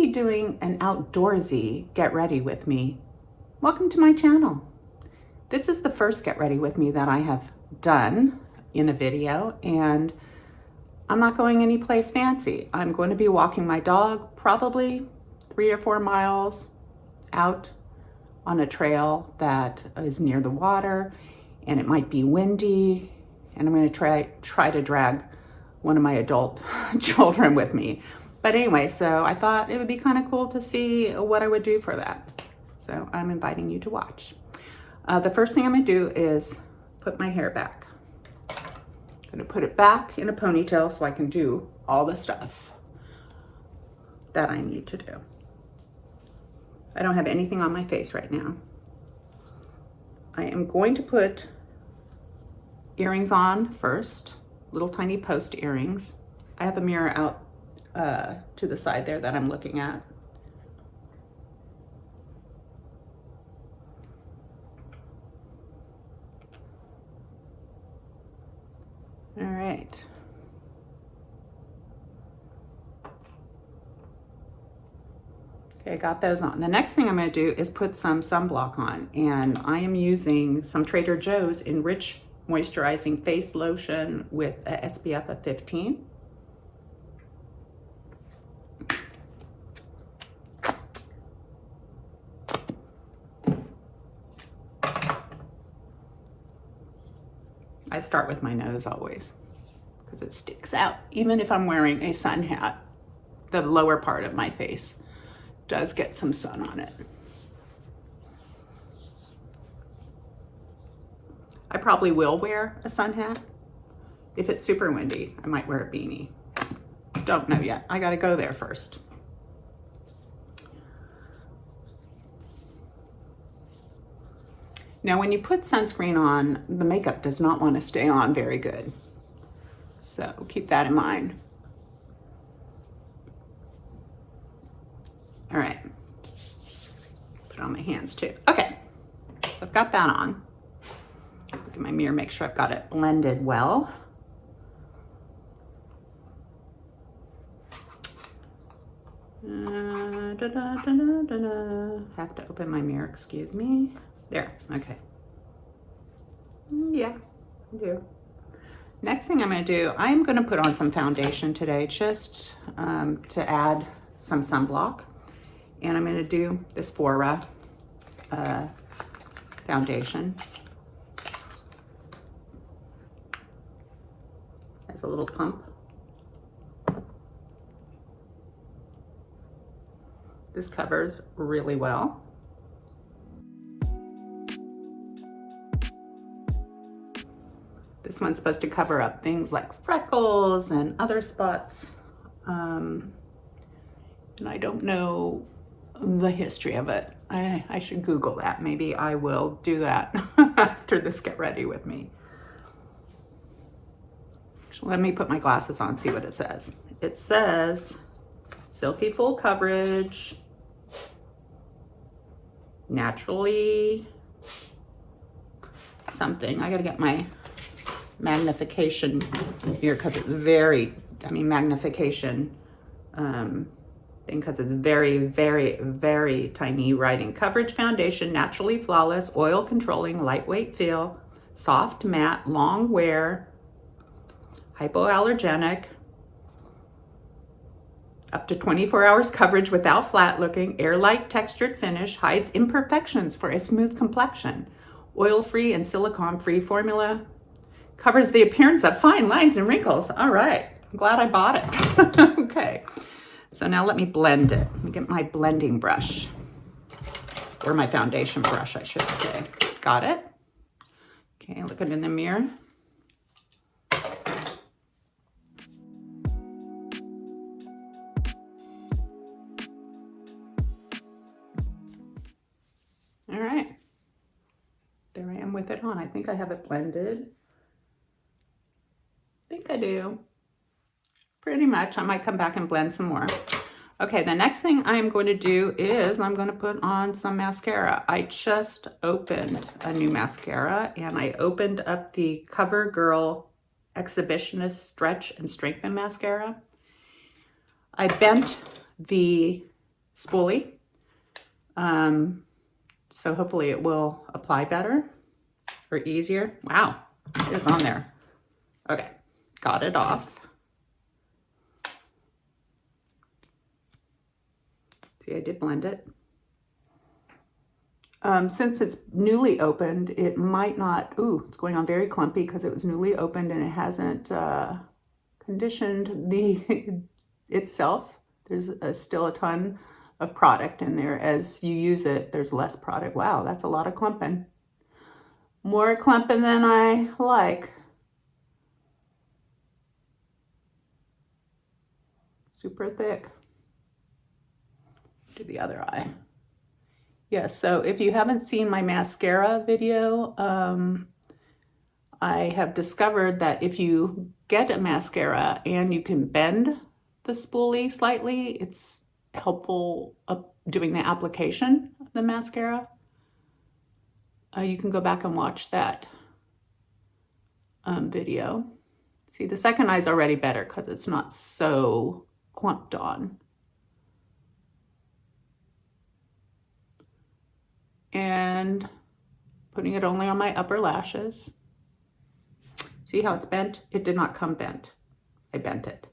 be doing an outdoorsy get ready with me. Welcome to my channel. This is the first get ready with me that I have done in a video, and I'm not going anyplace fancy. I'm going to be walking my dog probably 3 or 4 miles out on a trail that is near the water, and it might be windy, and I'm going to try to drag one of my adult children with me. But anyway, so I thought it would be kind of cool to see what I would do for that. So I'm inviting you to watch. The first thing I'm going to do is put my hair back. I'm going to put it back in a ponytail so I can do all the stuff that I need to do. I don't have anything on my face right now. I am going to put earrings on first, little tiny post earrings. I have a mirror out to the side there that I'm looking at. All right. Okay, I got those on. The next thing I'm going to do is put some sunblock on, and I am using some Trader Joe's Enrich Moisturizing Face Lotion with a SPF of 15. I start with my nose always because it sticks out. Even if I'm wearing a sun hat, the lower part of my face does get some sun on it. I probably will wear a sun hat. If it's super windy, I might wear a beanie. Don't know yet. I gotta go there first. Now, when you put sunscreen on, the makeup does not want to stay on very good. So keep that in mind. All right, put it on my hands too. Okay, so I've got that on. Look at my mirror, make sure I've got it blended well. Have to open my mirror, excuse me. There, okay. Yeah, I do. Next thing I'm gonna do, I'm gonna put on some foundation today, just to add some sunblock. And I'm gonna do this Fora foundation. Has a little pump. This covers really well. This one's supposed to cover up things like freckles and other spots. And I don't know the history of it. I should Google that. Maybe I will do that after this get ready with me. Let me put my glasses on, see what it says. It says silky full coverage, naturally something. I gotta get my magnification here because it's very, magnification thing, because it's very, very, very tiny writing. Coverage foundation, naturally flawless, oil controlling, lightweight feel, soft matte, long wear, hypoallergenic, up to 24 hours coverage without flat looking, air-light textured finish, hides imperfections for a smooth complexion, oil-free and silicone-free formula, covers the appearance of fine lines and wrinkles. All right, I'm glad I bought it. Okay, so now let me blend it. Let me get my blending brush, or my foundation brush, I should say. Got it? Okay, look it in the mirror. All right, there I am with it on. I think I have it blended. I think I do. Pretty much. I might come back and blend some more. Okay, the next thing I'm going to do is I'm going to put on some mascara. I just opened a new mascara, and I opened up the CoverGirl Exhibitionist Stretch and Strengthen Mascara. I bent the spoolie. So hopefully it will apply better or easier. Wow, it is on there. Okay, got it off. See, I did blend it. Since it's newly opened, it might not, ooh, it's going on very clumpy because it was newly opened and it hasn't conditioned itself. There's still a ton of product in there. As you use it, there's less product. Wow, that's a lot of clumping. More clumping than I like. Super thick. Do the other eye. Yes, so if you haven't seen my mascara video, I have discovered that if you get a mascara and you can bend the spoolie slightly, it's helpful doing the application of the mascara. You can go back and watch that video. See, the second eye's already better because it's not so clumped on. And putting it only on my upper lashes. See how it's bent? It did not come bent. I bent it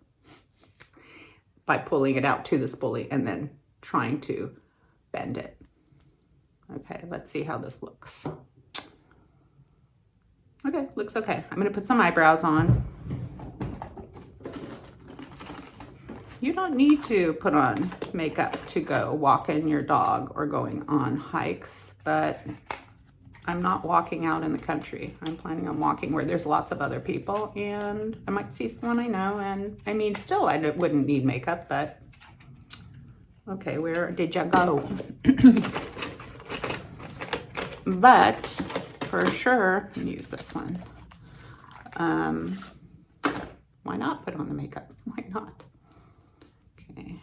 by pulling it out to the spoolie and then trying to bend it. Okay, let's see how this looks. Okay, looks okay. I'm gonna put some eyebrows on. You don't need to put on makeup to go walking your dog or going on hikes, but I'm not walking out in the country. I'm planning on walking where there's lots of other people, and I might see someone I know, and I mean, still I wouldn't need makeup, but okay, where did you go? But for sure, I'm gonna use this one. Why not put on the makeup? Why not? Okay,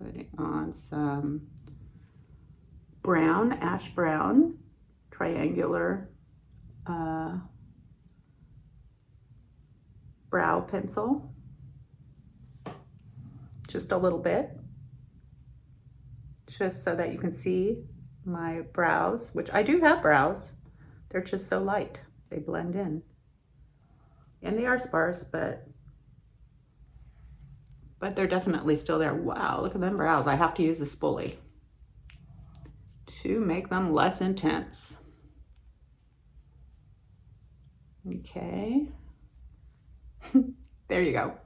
putting on some brown, ash brown, triangular brow pencil. Just a little bit, just so that you can see my brows, which I do have brows. They're just so light, they blend in. And they are sparse, but they're definitely still there. Wow, look at them brows. I have to use the spoolie to make them less intense. Okay. There you go.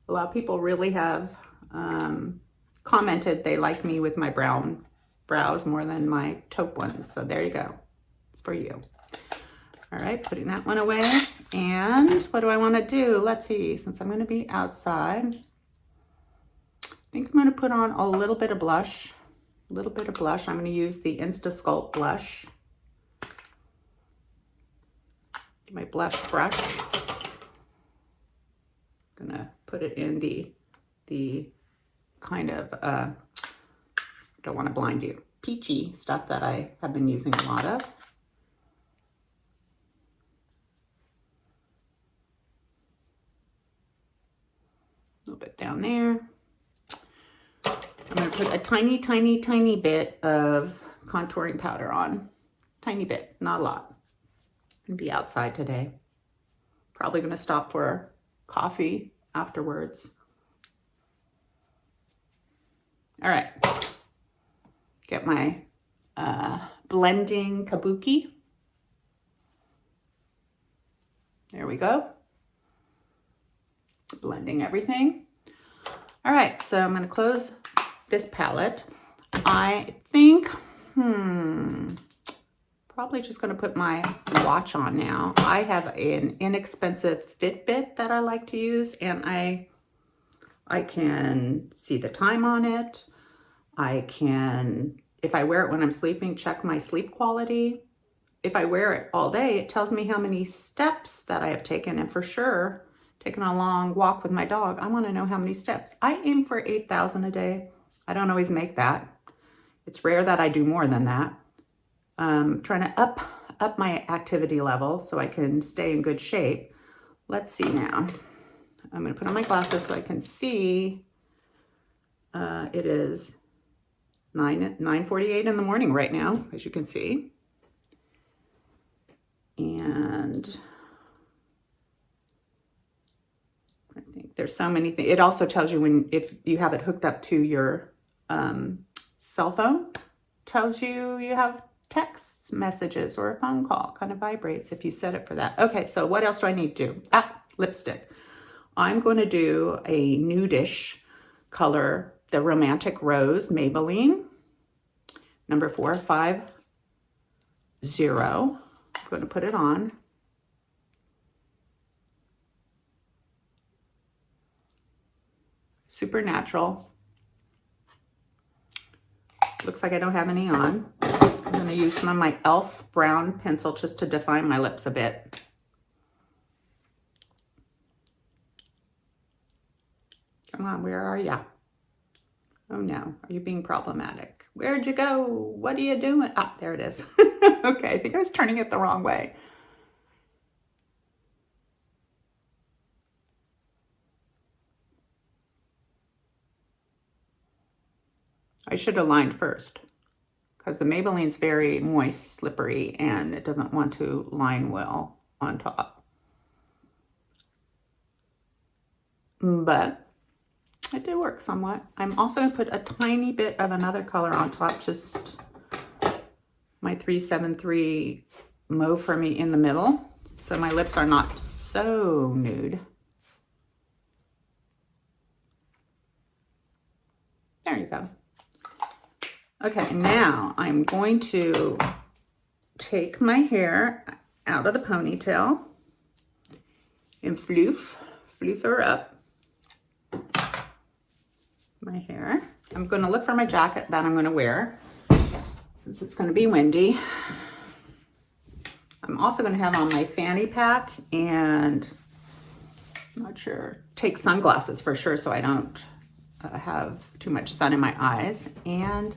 A lot of people really have commented they like me with my brown brows more than my taupe ones. So there you go. It's for you. All right, putting that one away. And what do I want to do? Let's see, since I'm going to be outside, I think I'm going to put on a little bit of blush. A little bit of blush. I'm going to use the Insta Sculpt blush. Get my blush brush. I'm going to put it in the kind of, don't want to blind you, peachy stuff that I have been using a lot of. A little bit down there. I'm going to put a tiny, tiny, tiny bit of contouring powder on. Tiny bit, not a lot. I'm going to be outside today. Probably going to stop for coffee afterwards. All right. Get my blending kabuki. There we go. Blending everything. All right, so I'm going to close this palette. I think, probably just going to put my watch on now. I have an inexpensive Fitbit that I like to use, and I can see the time on it. I can, if I wear it when I'm sleeping, check my sleep quality. If I wear it all day, it tells me how many steps that I have taken, and for sure, taking a long walk with my dog, I want to know how many steps. I aim for 8,000 a day. I don't always make that. It's rare that I do more than that. Trying to up my activity level so I can stay in good shape. Let's see now. I'm going to put on my glasses so I can see. It is 9:48 in the morning right now, as you can see. And I think there's so many things. It also tells you if you have it hooked up to your cell phone, tells you have text messages or a phone call, kind of vibrates if you set it for that. Okay, so what else do I need to do? Lipstick. I'm going to do a nudish color, the Romantic Rose Maybelline, number 450. I'm going to put it on. Super natural. Looks like I don't have any on. I'm going to use some of my e.l.f. brown pencil just to define my lips a bit. Come on, where are ya? Oh no, are you being problematic? Where'd you go? What are you doing? There it is. Okay, I think I was turning it the wrong way. I should have lined first because the Maybelline's very moist, slippery, and it doesn't want to line well on top. But it did work somewhat. I'm also going to put a tiny bit of another color on top, just my 373 Mauve for Me in the middle, so my lips are not so nude. There you go. Okay, now I'm going to take my hair out of the ponytail and floof her up. My hair. I'm going to look for my jacket that I'm going to wear since it's going to be windy. I'm also going to have on my fanny pack and I'm not sure, take sunglasses for sure so I don't have too much sun in my eyes. And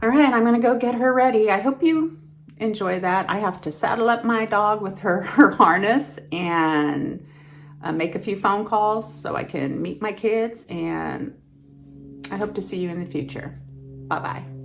all right, I'm gonna go get her ready. I hope you enjoy that. I have to saddle up my dog with her harness and make a few phone calls so I can meet my kids, and I hope to see you in the future. Bye-bye.